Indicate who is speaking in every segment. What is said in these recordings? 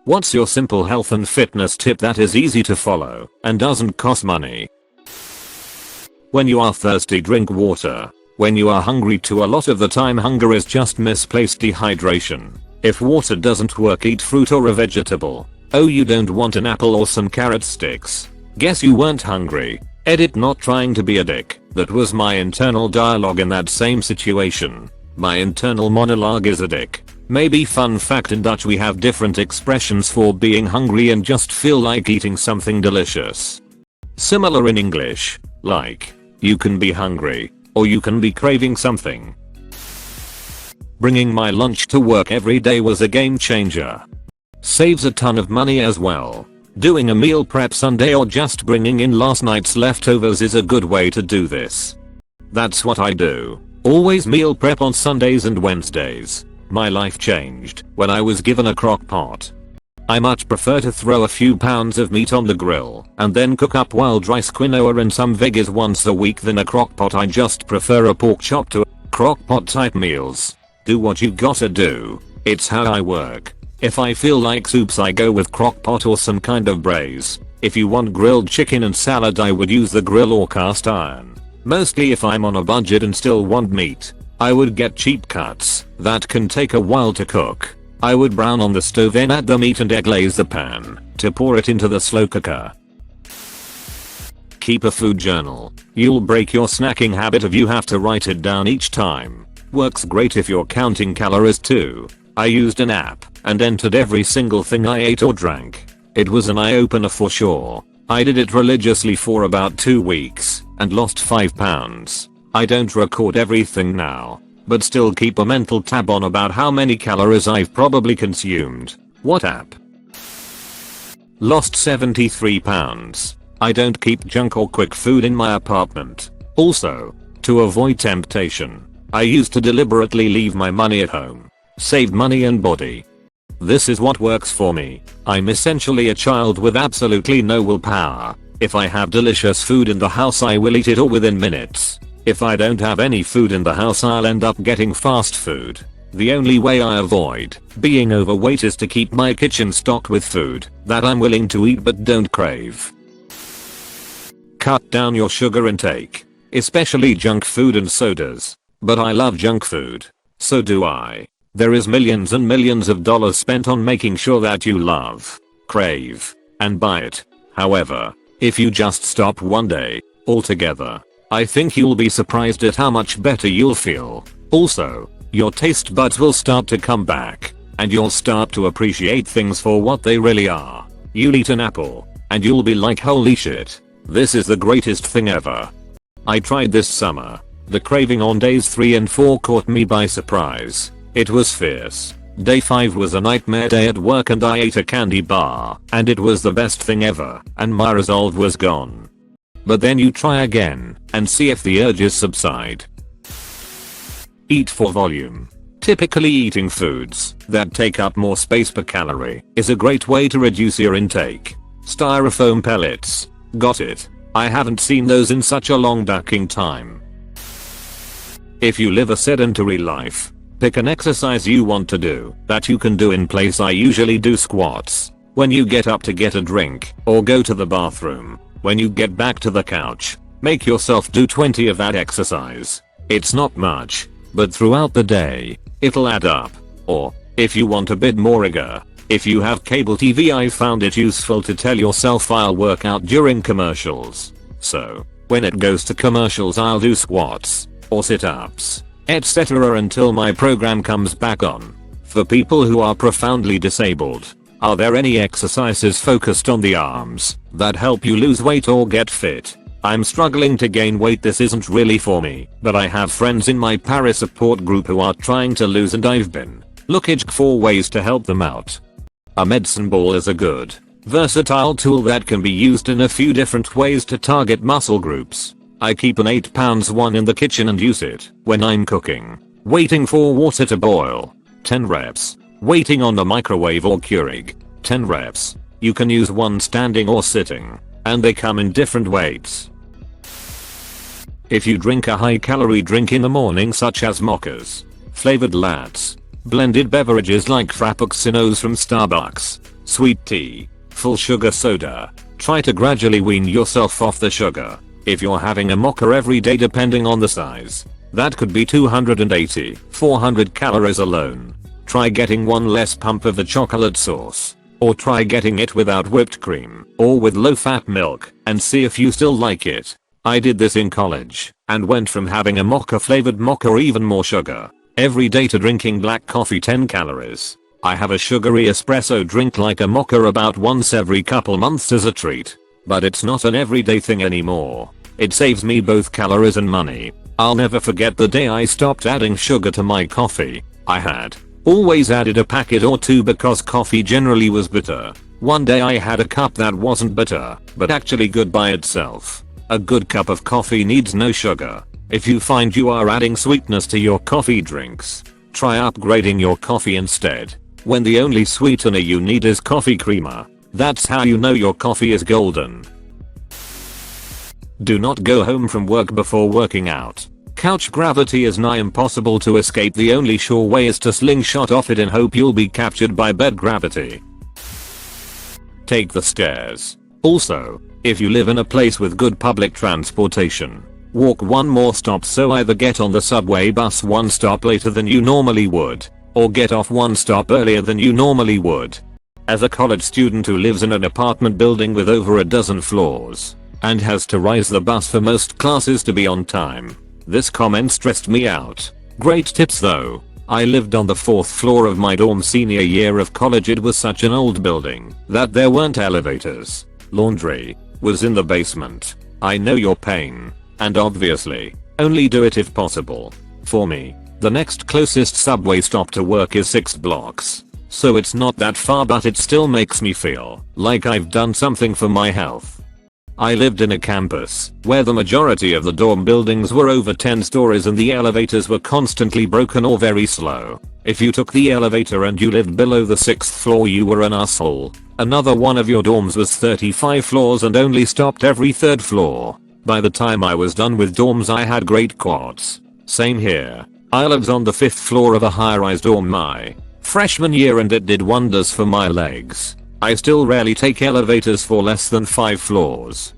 Speaker 1: What's your simple health and fitness tip that is easy to follow and doesn't cost money? When you are thirsty, drink water. When you are hungry, a lot of the time hunger is just misplaced dehydration. If water doesn't work, eat fruit or a vegetable. Oh, you don't want an apple or some carrot sticks? Guess you weren't hungry. Edit, not trying to be a dick. That was my internal dialogue in that same situation. My internal monologue is a dick. Maybe fun fact, in Dutch we have different expressions for being hungry and just feel like eating something delicious. Similar in English, like, you can be hungry, or you can be craving something. Bringing my lunch to work every day was a game changer. Saves a ton of money as well. Doing a meal prep Sunday or just bringing in last night's leftovers is a good way to do this. That's what I do. Always meal prep on Sundays and Wednesdays. My life changed when I was given a crock pot. I much prefer to throw a few pounds of meat on the grill and then cook up wild rice, quinoa and some veggies once a week than a crock pot. I just prefer a pork chop to crock pot type meals. Do what you gotta do. It's how I work. If I feel like soups, I go with crock pot or some kind of braise. If you want grilled chicken and salad, I would use the grill or cast iron. Mostly if I'm on a budget and still want meat, I would get cheap cuts that can take a while to cook. I would brown on the stove, then add the meat and deglaze the pan to pour it into the slow cooker. Keep a food journal. You'll break your snacking habit if you have to write it down each time. Works great if you're counting calories too. I used an app and entered every single thing I ate or drank. It was an eye-opener for sure. I did it religiously for about 2 weeks and lost 5 pounds. I don't record everything now, but still keep a mental tab on about how many calories I've probably consumed. What app? Lost 73 pounds. I don't keep junk or quick food in my apartment. Also, to avoid temptation, I used to deliberately leave my money at home. Saved money and body. This is what works for me. I'm essentially a child with absolutely no willpower. If I have delicious food in the house, I will eat it all within minutes. If I don't have any food in the house, I'll end up getting fast food. The only way I avoid being overweight is to keep my kitchen stocked with food that I'm willing to eat but don't crave. Cut down your sugar intake, especially junk food and sodas. But I love junk food. So do I. There is millions and millions of dollars spent on making sure that you love, crave, and buy it. However, if you just stop one day altogether, I think you'll be surprised at how much better you'll feel. Also, your taste buds will start to come back, and you'll start to appreciate things for what they really are. You'll eat an apple, and you'll be like, holy shit, this is the greatest thing ever. I tried this summer. The craving on days 3 and 4 caught me by surprise. It was fierce. Day 5 was a nightmare day at work and I ate a candy bar and it was the best thing ever and my resolve was gone. But then you try again and see if the urges subside. Eat for volume. Typically eating foods that take up more space per calorie is a great way to reduce your intake. Styrofoam pellets. Got it. I haven't seen those in such a long ducking time. If you live a sedentary life, pick an exercise you want to do that you can do in place. I usually do squats. When you get up to get a drink or go to the bathroom, when you get back to the couch, make yourself do 20 of that exercise. It's not much, but throughout the day, it'll add up. Or, if you want a bit more rigor, if you have cable TV, I found it useful to tell yourself I'll work out during commercials. So, when it goes to commercials, I'll do squats or sit-ups, etc. until my program comes back on. For people who are profoundly disabled, are there any exercises focused on the arms that help you lose weight or get fit? I'm struggling to gain weight. This isn't really for me, but I have friends in my Paris support group who are trying to lose and I've been looking for ways to help them out. A medicine ball is a good, versatile tool that can be used in a few different ways to target muscle groups. I keep an 8 pounds one in the kitchen and use it when I'm cooking, waiting for water to boil. 10 reps. Waiting on the microwave or Keurig. 10 reps. You can use one standing or sitting, and they come in different weights. If you drink a high calorie drink in the morning such as mochas, flavored lattes, blended beverages like frappuccinos from Starbucks, sweet tea, full sugar soda. Try to gradually wean yourself off the sugar. If you're having a mocha every day depending on the size, that could be 280, 400 calories alone. Try getting one less pump of the chocolate sauce. Or try getting it without whipped cream or with low fat milk and see if you still like it. I did this in college and went from having a mocha flavored mocha or even more sugar every day to drinking black coffee 10 calories. I have a sugary espresso drink like a mocha about once every couple months as a treat. But it's not an everyday thing anymore. It saves me both calories and money. I'll never forget the day I stopped adding sugar to my coffee. I had always added a packet or two because coffee generally was bitter. One day I had a cup that wasn't bitter, but actually good by itself. A good cup of coffee needs no sugar. If you find you are adding sweetness to your coffee drinks, try upgrading your coffee instead. When the only sweetener you need is coffee creamer, that's how you know your coffee is golden. Do not go home from work before working out. Couch gravity is nigh impossible to escape. The only sure way is to slingshot off it and hope you'll be captured by bed gravity. Take the stairs. Also, if you live in a place with good public transportation, walk one more stop, so either get on the subway bus one stop later than you normally would, or get off one stop earlier than you normally would. As a college student who lives in an apartment building with over a dozen floors, and has to rise the bus for most classes to be on time, this comment stressed me out. Great tips though. I lived on the 4th floor of my dorm senior year of college. It was such an old building that there weren't elevators. Laundry was in the basement. I know your pain. And obviously, only do it if possible. For me, the next closest subway stop to work is 6 blocks. So it's not that far, but it still makes me feel like I've done something for my health. I lived in a campus where the majority of the dorm buildings were over 10 stories and the elevators were constantly broken or very slow. If you took the elevator and you lived below the 6th floor, you were an asshole. Another one of your dorms was 35 floors and only stopped every 3rd floor. By the time I was done with dorms, I had great quads. Same here. I lived on the 5th floor of a high-rise dorm my freshman year and it did wonders for my legs. I still rarely take elevators for less than 5 floors.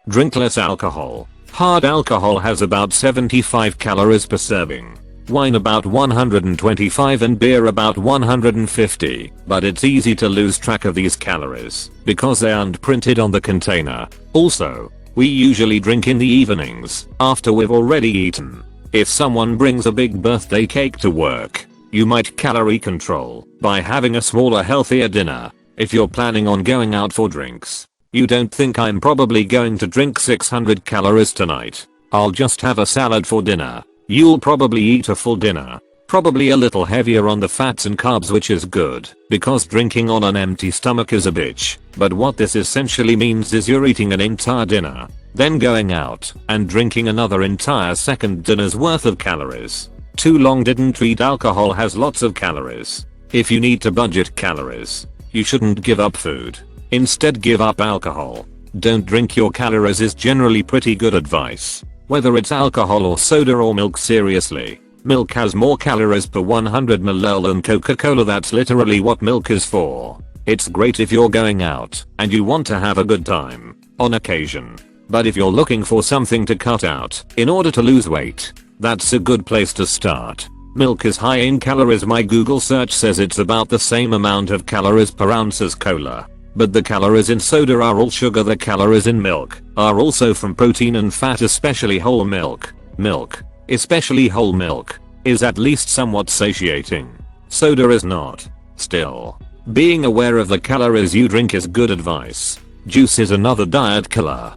Speaker 1: Drink less alcohol. Hard alcohol has about 75 calories per serving. Wine about 125 and beer about 150, but it's easy to lose track of these calories because they aren't printed on the container. Also, we usually drink in the evenings after we've already eaten. If someone brings a big birthday cake to work, you might calorie control by having a smaller, healthier dinner. If you're planning on going out for drinks, you don't think I'm probably going to drink 600 calories tonight. I'll just have a salad for dinner. You'll probably eat a full dinner. Probably a little heavier on the fats and carbs, which is good because drinking on an empty stomach is a bitch. But what this essentially means is you're eating an entire dinner, then going out and drinking another entire second dinner's worth of calories. Too long didn't treat alcohol has lots of calories. If you need to budget calories, you shouldn't give up food. Instead, give up alcohol. Don't drink your calories is generally pretty good advice. Whether it's alcohol or soda or milk, seriously. Milk has more calories per 100 ml than Coca-Cola. That's literally what milk is for. It's great if you're going out and you want to have a good time on occasion. But if you're looking for something to cut out in order to lose weight, that's a good place to start. Milk is high in calories. My Google search says it's about the same amount of calories per ounce as cola. But the calories in soda are all sugar. The calories in milk are also from protein and fat, especially whole milk. Milk, especially whole milk, is at least somewhat satiating. Soda is not. Still, being aware of the calories you drink is good advice. Juice is another diet killer.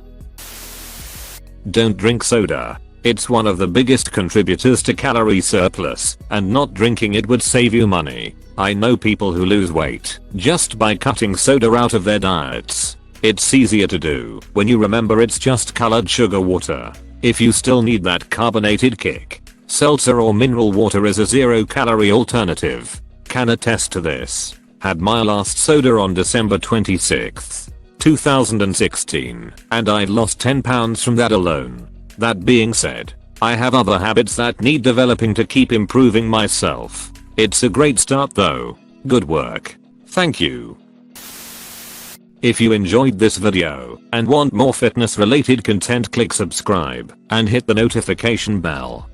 Speaker 1: Don't drink soda. It's one of the biggest contributors to calorie surplus, and not drinking it would save you money. I know people who lose weight just by cutting soda out of their diets. It's easier to do when you remember it's just colored sugar water. If you still need that carbonated kick, seltzer or mineral water is a 0-calorie alternative. Can attest to this. Had my last soda on December 26th, 2016, and I'd lost 10 pounds from that alone. That being said, I have other habits that need developing to keep improving myself. It's a great start though. Good work. Thank you. If you enjoyed this video and want more fitness related content, click subscribe and hit the notification bell.